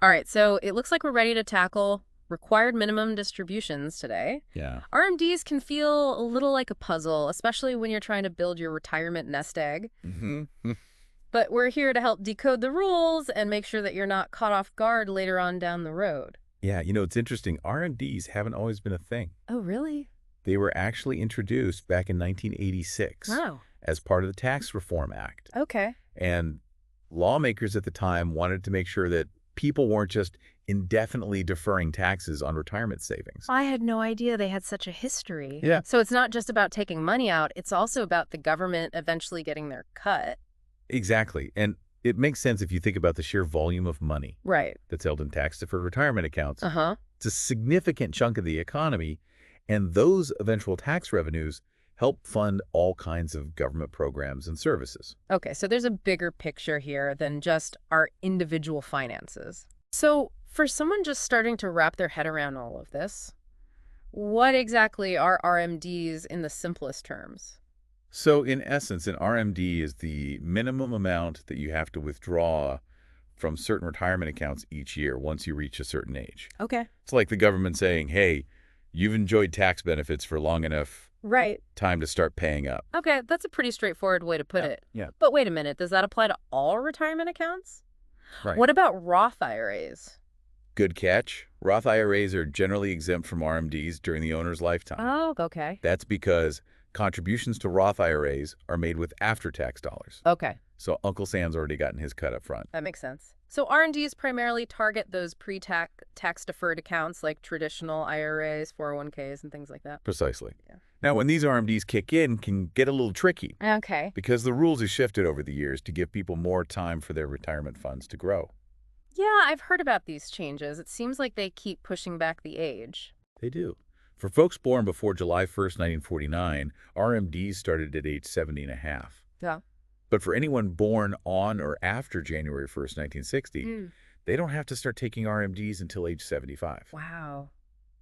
All right, so it looks like we're ready to tackle required minimum distributions today. Yeah. RMDs can feel a little like a puzzle, especially when you're trying to build your retirement nest egg. hmm But we're here to help decode the rules and make sure that you're not caught off guard later on down the road. Yeah, it's interesting. RMDs haven't always been a thing. Oh, really? They were actually introduced back in 1986 Oh, as part of the Tax Reform Act. okay. And lawmakers at the time wanted to make sure that people weren't just indefinitely deferring taxes on retirement savings. I had no idea they had such a history. Yeah. So it's not just about taking money out, it's also about the government eventually getting their cut. Exactly. And it makes sense if you think about the sheer volume of money Right. that's held in tax-deferred retirement accounts. Uh-huh. It's a significant chunk of the economy, and those eventual tax revenues help fund all kinds of government programs and services. Okay, so there's a bigger picture here than just our individual finances. So for someone just starting to wrap their head around all of this, what exactly are RMDs in the simplest terms? So in essence, an RMD is the minimum amount that you have to withdraw from certain retirement accounts each year once you reach a certain age. Okay. It's like the government saying, hey, you've enjoyed tax benefits for long enough, Right. time to start paying up. Okay, that's a pretty straightforward way to put it. Yeah. But wait a minute, does that apply to all retirement accounts? Right. What about Roth IRAs? Good catch. Roth IRAs are generally exempt from RMDs during the owner's lifetime. Oh, okay. That's because contributions to Roth IRAs are made with after-tax dollars. Okay, So Uncle Sam's already gotten his cut up front. that makes sense. So R&Ds primarily target those pre-tax tax-deferred accounts like traditional IRAs, 401ks, and things like that. Precisely. Yeah. Now, when these RMDs kick in, can get a little tricky Okay. because the rules have shifted over the years to give people more time for their retirement funds to grow. Yeah, I've heard about these changes. It seems like they keep pushing back the age. They do. For folks born before July 1st, 1949, RMDs started at age 70 and a half. Yeah. But for anyone born on or after January 1st, 1960, they don't have to start taking RMDs until age 75. Wow.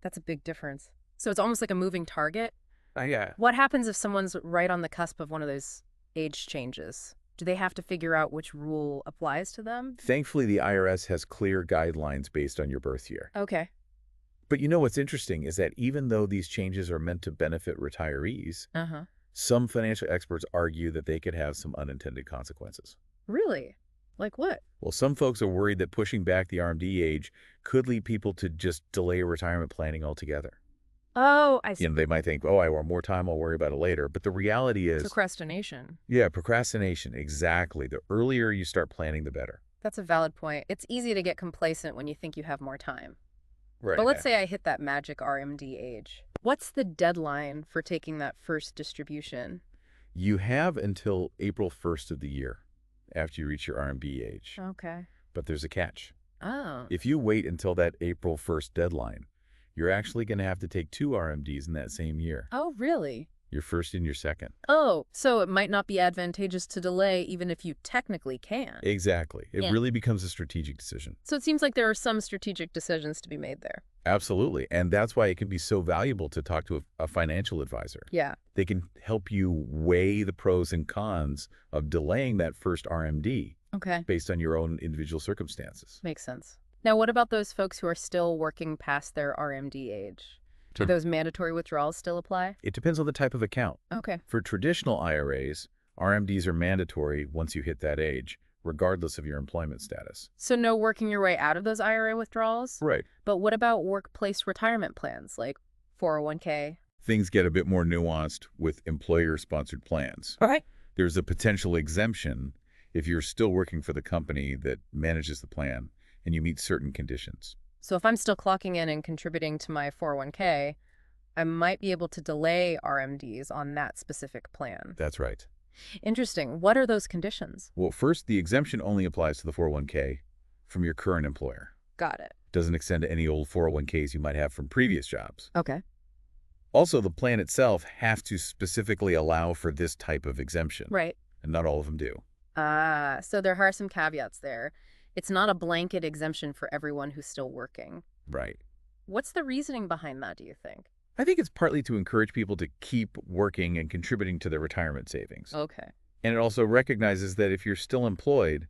That's a big difference. So it's almost like a moving target. Yeah. What happens if someone's right on the cusp of one of those age changes? Do they have to figure out which rule applies to them? Thankfully, the IRS has clear guidelines based on your birth year. Okay. But what's interesting is that even though these changes are meant to benefit retirees, Uh-huh. some financial experts argue that they could have some unintended consequences. Really? Like what? Well, some folks are worried that pushing back the RMD age could lead people to just delay retirement planning altogether. Oh, I see. They might think, oh, I want more time, I'll worry about it later. But the reality is, Procrastination. yeah, procrastination, exactly. The earlier you start planning, the better. That's a valid point. It's easy to get complacent when you think you have more time. Right. But let's say I hit that magic RMD age. What's the deadline for taking that first distribution? You have until April 1st of the year after you reach your RMD age. Okay. But there's a catch. Oh. If you wait until that April 1st deadline, you're actually going to have to take 2 RMDs in that same year, Oh, really? your first and your second. Oh, so it might not be advantageous to delay even if you technically can. Exactly. It Yeah. really becomes a strategic decision. So it seems like there are some strategic decisions to be made there. Absolutely. And that's why it can be so valuable to talk to a financial advisor. Yeah. They can help you weigh the pros and cons of delaying that first RMD Okay. based on your own individual circumstances. Makes sense. Now, what about those folks who are still working past their RMD age? Do Sure. those mandatory withdrawals still apply? It depends on the type of account. Okay. For traditional IRAs, RMDs are mandatory once you hit that age, regardless of your employment status. So no working your way out of those IRA withdrawals? Right. But what about workplace retirement plans like 401k? Things get a bit more nuanced with employer-sponsored plans. All right. There's a potential exemption if you're still working for the company that manages the plan and you meet certain conditions. So if I'm still clocking in and contributing to my 401k, I might be able to delay RMDs on that specific plan. That's right. Interesting. What are those conditions? Well, first, the exemption only applies to the 401k from your current employer. Got it. Doesn't extend to any old 401ks you might have from previous jobs. Okay. Also, the plan itself has to specifically allow for this type of exemption. Right. And not all of them do. So there are some caveats there. It's not a blanket exemption for everyone who's still working. Right. What's the reasoning behind that, do you think? I think it's partly to encourage people to keep working and contributing to their retirement savings. Okay. And it also recognizes that if you're still employed,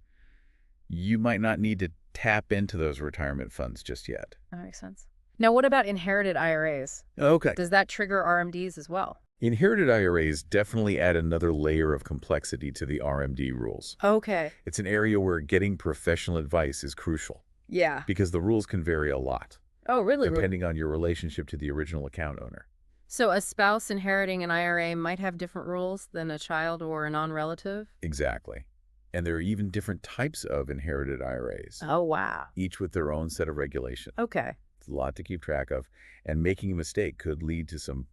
you might not need to tap into those retirement funds just yet. That makes sense. Now, what about inherited IRAs? Okay. Does that trigger RMDs as well? Inherited IRAs definitely add another layer of complexity to the RMD rules. Okay. It's an area where getting professional advice is crucial Yeah. because the rules can vary a lot, Oh, really? depending on your relationship to the original account owner. So a spouse inheriting an IRA might have different rules than a child or a non-relative? Exactly. And there are even different types of inherited IRAs, Oh, wow. each with their own set of regulations. Okay. It's a lot to keep track of, and making a mistake could lead to some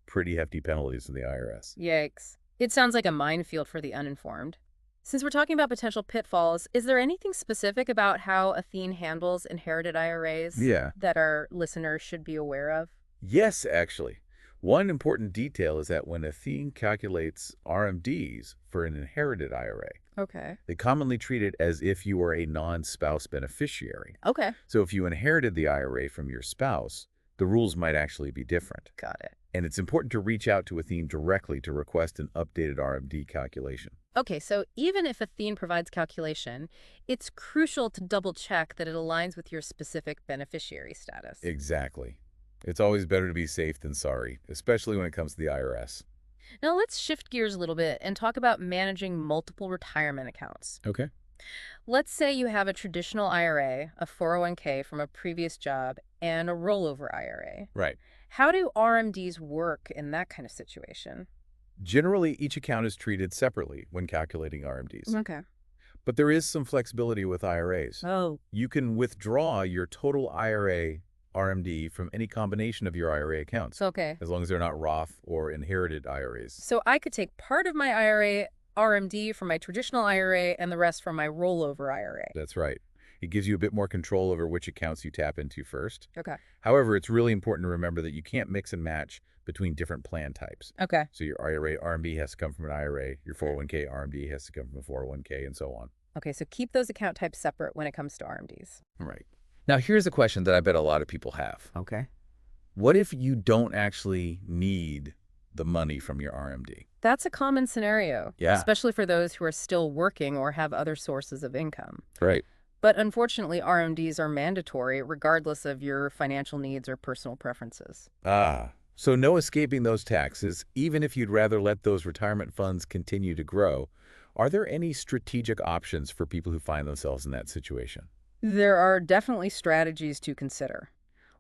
pretty hefty penalties from the IRS. Yikes. It sounds like a minefield for the uninformed. Since we're talking about potential pitfalls, is there anything specific about how Athene handles inherited IRAs Yeah. that our listeners should be aware of? Yes, actually. One important detail is that when Athene calculates RMDs for an inherited IRA, Okay. they commonly treat it as if you were a non-spouse beneficiary. Okay. So if you inherited the IRA from your spouse, the rules might actually be different. Got it. And it's important to reach out to Athene directly to request an updated RMD calculation. Okay, so even if Athene provides calculation, it's crucial to double check that it aligns with your specific beneficiary status. Exactly. It's always better to be safe than sorry, especially when it comes to the IRS. Now let's shift gears a little bit and talk about managing multiple retirement accounts. Okay. Let's say you have a traditional IRA, a 401k from a previous job, and a rollover IRA. Right. How do RMDs work in that kind of situation? Generally, each account is treated separately when calculating RMDs. Okay. But there is some flexibility with IRAs. Oh. You can withdraw your total IRA RMD from any combination of your IRA accounts, Okay. as long as they're not Roth or inherited IRAs. So I could take part of my IRA RMD from my traditional IRA and the rest from my rollover IRA. That's right. It gives you a bit more control over which accounts you tap into first. Okay. However, it's really important to remember that you can't mix and match between different plan types. Okay. So your IRA RMD has to come from an IRA, your 401k RMD has to come from a 401k, and so on. Okay, so keep those account types separate when it comes to RMDs. Right. Now, here's a question that I bet a lot of people have. Okay. What if you don't actually need the money from your RMD? That's a common scenario, Yeah. especially for those who are still working or have other sources of income. Right. But unfortunately, RMDs are mandatory regardless of your financial needs or personal preferences. So no escaping those taxes, even if you'd rather let those retirement funds continue to grow. Are there any strategic options for people who find themselves in that situation? There are definitely strategies to consider.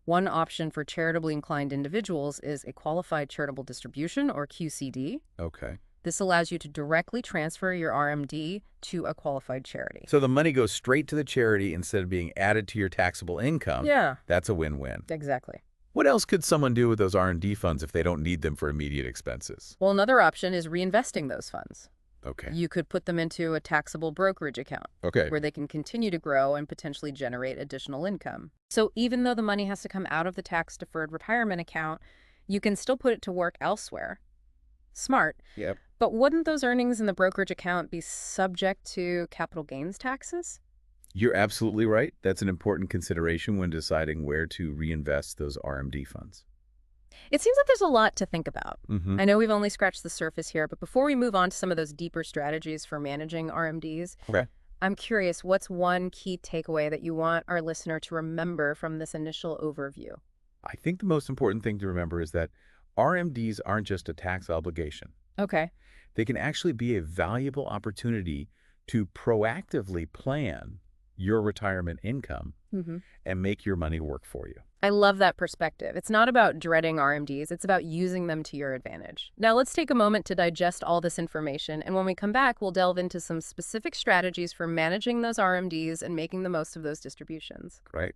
One option for charitably inclined individuals is a qualified charitable distribution, or QCD. Okay. This allows you to directly transfer your RMD to a qualified charity. So the money goes straight to the charity instead of being added to your taxable income. Yeah, That's a win-win. exactly. What else could someone do with those R&D funds if they don't need them for immediate expenses? Well, another option is reinvesting those funds. Okay. You could put them into a taxable brokerage account Okay. where they can continue to grow and potentially generate additional income. So even though the money has to come out of the tax-deferred retirement account, you can still put it to work elsewhere. Smart. Yep. But wouldn't those earnings in the brokerage account be subject to capital gains taxes? You're absolutely right. That's an important consideration when deciding where to reinvest those RMD funds. It seems like there's a lot to think about. Mm-hmm. I know we've only scratched the surface here, but before we move on to some of those deeper strategies for managing RMDs, Okay. I'm curious, what's one key takeaway that you want our listener to remember from this initial overview? I think the most important thing to remember is that RMDs aren't just a tax obligation. Okay. They can actually be a valuable opportunity to proactively plan your retirement income Mm-hmm. and make your money work for you. I love that perspective. It's not about dreading RMDs, it's about using them to your advantage. Now let's take a moment to digest all this information, and when we come back, we'll delve into some specific strategies for managing those RMDs and making the most of those distributions. Right.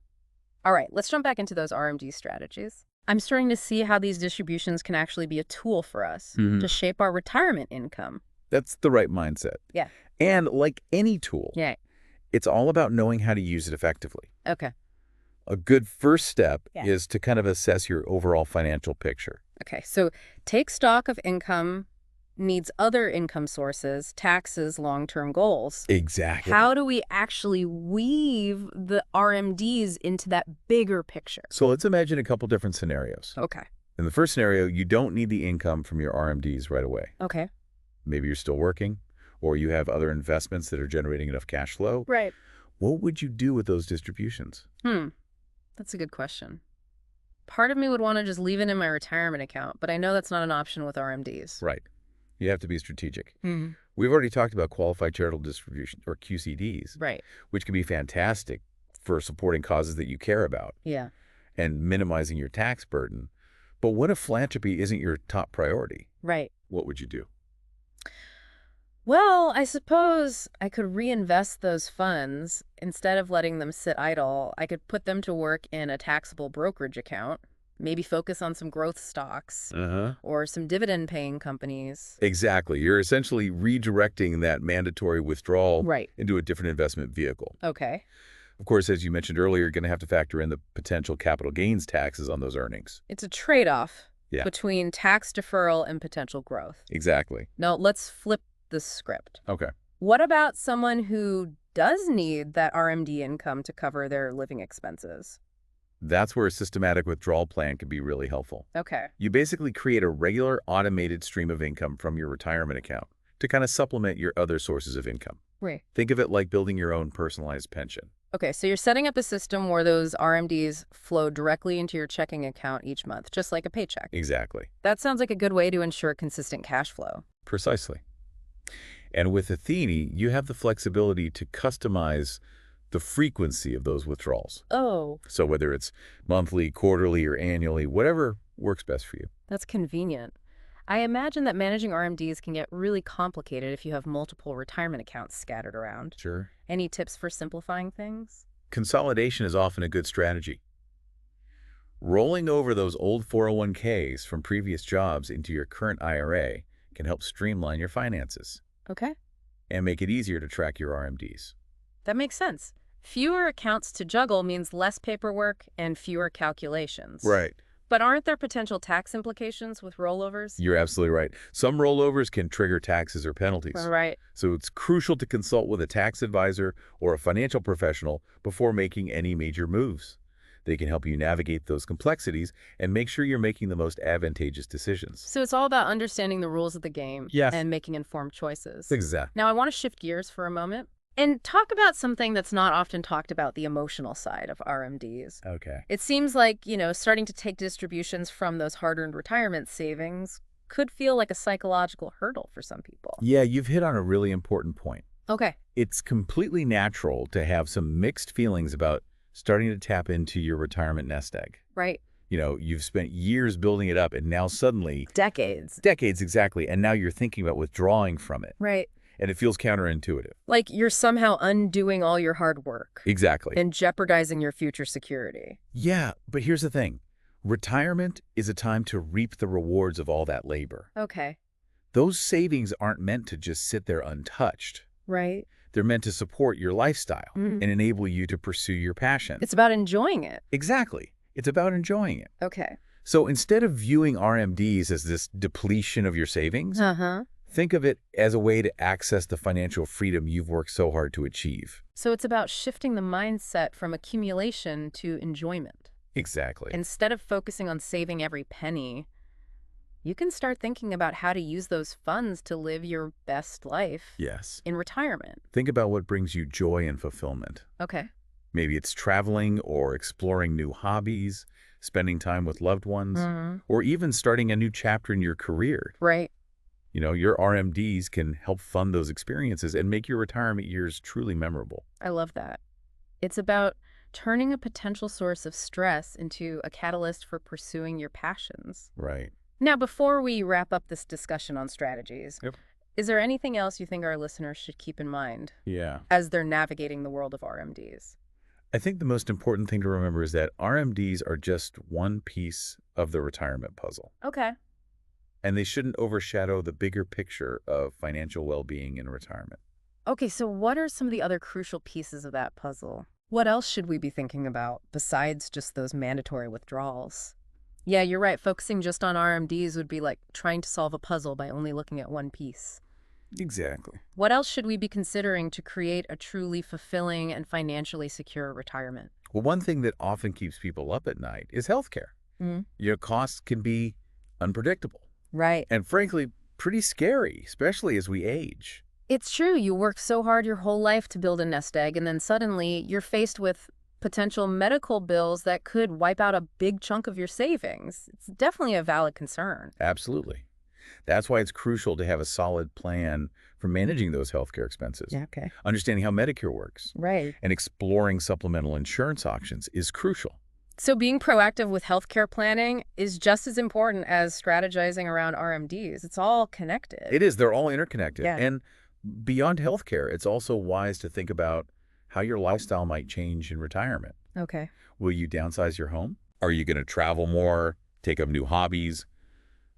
All right, let's jump back into those RMD strategies. I'm starting to see how these distributions can actually be a tool for us Mhm. to shape our retirement income. That's the right mindset. Yeah. And like any tool, Yeah. it's all about knowing how to use it effectively. Okay. A good first step Yeah. is to kind of assess your overall financial picture. Okay, so take stock of income, needs other income sources, taxes, long-term goals. Exactly. How do we actually weave the RMDs into that bigger picture? So let's imagine a couple different scenarios. Okay. In the first scenario, you don't need the income from your RMDs right away. Okay. Maybe you're still working, or you have other investments that are generating enough cash flow. Right. What would you do with those distributions? That's a good question. Part of me would want to just leave it in my retirement account, but I know that's not an option with RMDs. Right. You have to be strategic. Hmm. We've already talked about qualified charitable distribution, or QCDs, Right. which can be fantastic for supporting causes that you care about Yeah. and minimizing your tax burden. But what if philanthropy isn't your top priority? Right. What would you do? Well, I suppose I could reinvest those funds. Instead of letting them sit idle, I could put them to work in a taxable brokerage account, maybe focus on some growth stocks or some dividend-paying companies. Exactly. You're essentially redirecting that mandatory withdrawal Right. into a different investment vehicle. Okay. Of course, as you mentioned earlier, you're going to have to factor in the potential capital gains taxes on those earnings. It's a trade-off Yeah. between tax deferral and potential growth. Exactly. Now, let's flip the script. Okay. What about someone who does need that RMD income to cover their living expenses? That's where a systematic withdrawal plan can be really helpful. Okay. You basically create a regular automated stream of income from your retirement account to kind of supplement your other sources of income. Right. Think of it like building your own personalized pension. Okay, so you're setting up a system where those RMDs flow directly into your checking account each month, just like a paycheck. Exactly. That sounds like a good way to ensure consistent cash flow. Precisely. And with Athene, you have the flexibility to customize the frequency of those withdrawals. Oh, So whether it's monthly, quarterly, or annually, whatever works best for you. that's convenient. I imagine that managing RMDs can get really complicated if you have multiple retirement accounts scattered around. Sure. Any tips for simplifying things? Consolidation is often a good strategy. Rolling over those old 401ks from previous jobs into your current IRA can help streamline your finances Okay, and make it easier to track your RMDs. that makes sense. Fewer accounts to juggle means less paperwork and fewer calculations. But aren't there potential tax implications with rollovers? You're absolutely right. Some rollovers can trigger taxes or penalties. Right. So it's crucial to consult with a tax advisor or a financial professional before making any major moves. They can help you navigate those complexities and make sure you're making the most advantageous decisions. So it's all about understanding the rules of the game Yes. and making informed choices. Exactly. Now, I want to shift gears for a moment and talk about something that's not often talked about, the emotional side of RMDs. Okay. It seems like, starting to take distributions from those hard-earned retirement savings could feel like a psychological hurdle for some people. Yeah, you've hit on a really important point. Okay. It's completely natural to have some mixed feelings about starting to tap into your retirement nest egg. Right. You've spent years building it up and now suddenly, Decades. decades exactly, and now you're thinking about withdrawing from it. Right. And it feels counterintuitive. Like you're somehow undoing all your hard work Exactly. and jeopardizing your future security. Yeah, but here's the thing. Retirement is a time to reap the rewards of all that labor. Okay. Those savings aren't meant to just sit there untouched. Right. They're meant to support your lifestyle Mhm. and enable you to pursue your passion. It's about enjoying it. Exactly. It's about enjoying it. Okay. So instead of viewing RMDs as this depletion of your savings, Uh-huh. think of it as a way to access the financial freedom you've worked so hard to achieve. So it's about shifting the mindset from accumulation to enjoyment. Exactly. Instead of focusing on saving every penny, you can start thinking about how to use those funds to live your best life Yes. in retirement. Think about what brings you joy and fulfillment. Okay. Maybe it's traveling or exploring new hobbies, spending time with loved ones, or even starting a new chapter in your career. Right. Your RMDs can help fund those experiences and make your retirement years truly memorable. I love that. It's about turning a potential source of stress into a catalyst for pursuing your passions. Right. Now, before we wrap up this discussion on strategies, Yep. is there anything else you think our listeners should keep in mind Yeah. as they're navigating the world of RMDs? I think the most important thing to remember is that RMDs are just one piece of the retirement puzzle, Okay. and they shouldn't overshadow the bigger picture of financial well-being in retirement. Okay, so what are some of the other crucial pieces of that puzzle? What else should we be thinking about besides just those mandatory withdrawals? Yeah, you're right. Focusing just on RMDs would be like trying to solve a puzzle by only looking at one piece. Exactly. What else should we be considering to create a truly fulfilling and financially secure retirement? Well, one thing that often keeps people up at night is healthcare. Your costs can be unpredictable Right. and, frankly, pretty scary, especially as we age. It's true. You work so hard your whole life to build a nest egg, and then suddenly you're faced with potential medical bills that could wipe out a big chunk of your savings. It's definitely a valid concern. Absolutely. That's why it's crucial to have a solid plan for managing those healthcare expenses. Yeah, okay. Understanding how Medicare works Right. and exploring supplemental insurance options is crucial. So being proactive with healthcare planning is just as important as strategizing around RMDs. It's all connected. It is. They're all interconnected. Yeah. And beyond healthcare, it's also wise to think about how your lifestyle might change in retirement. Okay. Will you downsize your home? Are you going to travel more, take up new hobbies,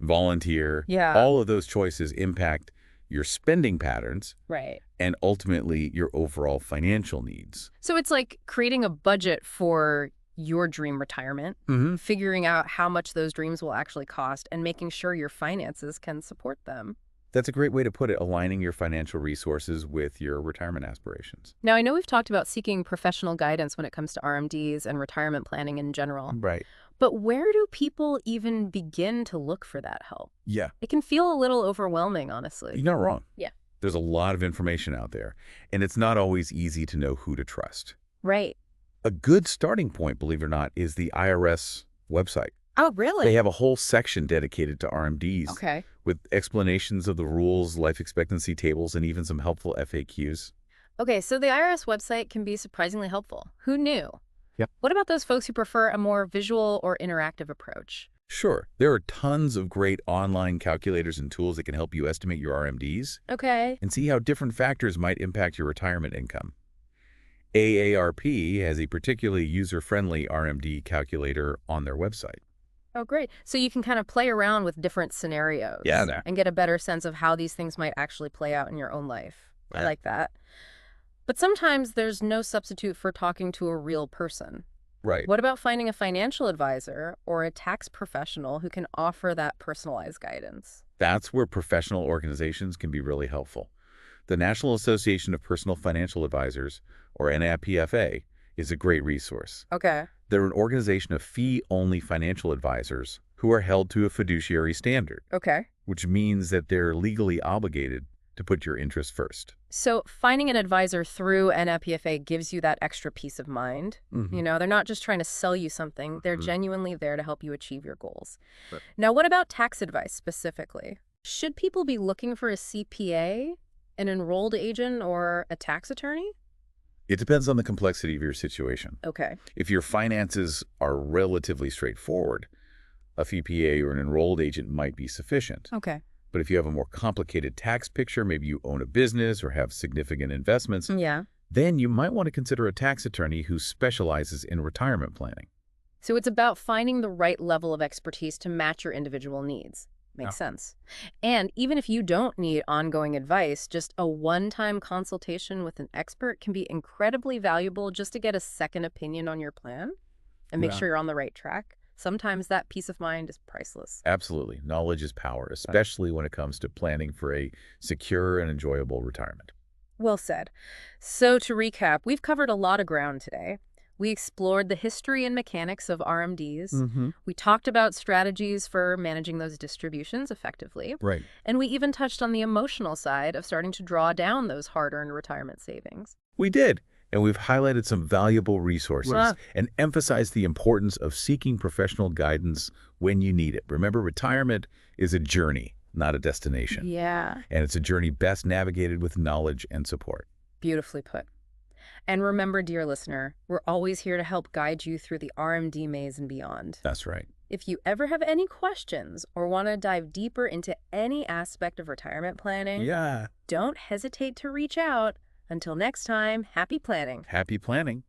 volunteer? Yeah. All of those choices impact your spending patterns Right. and ultimately your overall financial needs. So it's like creating a budget for your dream retirement, figuring out how much those dreams will actually cost, and making sure your finances can support them. That's a great way to put it, aligning your financial resources with your retirement aspirations. Now, I know we've talked about seeking professional guidance when it comes to RMDs and retirement planning in general, Right. but where do people even begin to look for that help? Yeah. It can feel a little overwhelming, honestly. You're not wrong. Yeah. There's a lot of information out there, and it's not always easy to know who to trust. Right. A good starting point, believe it or not, is the IRS website. Oh, really? They have a whole section dedicated to RMDs Okay. with explanations of the rules, life expectancy tables, and even some helpful FAQs. Okay, so the IRS website can be surprisingly helpful. Who knew? Yep. What about those folks who prefer a more visual or interactive approach? Sure, there are tons of great online calculators and tools that can help you estimate your RMDs Okay. and see how different factors might impact your retirement income. AARP has a particularly user-friendly RMD calculator on their website. Oh, great. So you can kind of play around with different scenarios Yeah. and get a better sense of how these things might actually play out in your own life. I Yeah. like that. But sometimes there's no substitute for talking to a real person. Right. What about finding a financial advisor or a tax professional who can offer that personalized guidance? That's where professional organizations can be really helpful. The National Association of Personal Financial Advisors, or NAPFA, is a great resource. Okay. They're an organization of fee-only financial advisors who are held to a fiduciary standard, Okay. which means that they're legally obligated to put your interests first. So finding an advisor through NAPFA gives you that extra peace of mind. You know, they're not just trying to sell you something. They're genuinely there to help you achieve your goals. Right. Now, what about tax advice specifically? Should people be looking for a CPA, an enrolled agent, or a tax attorney? It depends on the complexity of your situation. Okay. If your finances are relatively straightforward, a CPA or an enrolled agent might be sufficient. Okay. But if you have a more complicated tax picture, maybe you own a business or have significant investments, Yeah. then you might want to consider a tax attorney who specializes in retirement planning. So it's about finding the right level of expertise to match your individual needs. Makes sense. And even if you don't need ongoing advice, just a one-time consultation with an expert can be incredibly valuable just to get a second opinion on your plan and make Yeah. sure you're on the right track. Sometimes that peace of mind is priceless. Absolutely. Knowledge is power, especially when it comes to planning for a secure and enjoyable retirement. Well said. So to recap, we've covered a lot of ground today. We explored the history and mechanics of RMDs. We talked about strategies for managing those distributions effectively. Right. And we even touched on the emotional side of starting to draw down those hard-earned retirement savings. We did. And we've highlighted some valuable resources Wow. and emphasized the importance of seeking professional guidance when you need it. Remember, retirement is a journey, not a destination. Yeah. And it's a journey best navigated with knowledge and support. Beautifully put. And remember, dear listener, we're always here to help guide you through the RMD maze and beyond. That's right. If you ever have any questions or want to dive deeper into any aspect of retirement planning, Yeah. don't hesitate to reach out. Until next time, happy planning. Happy planning.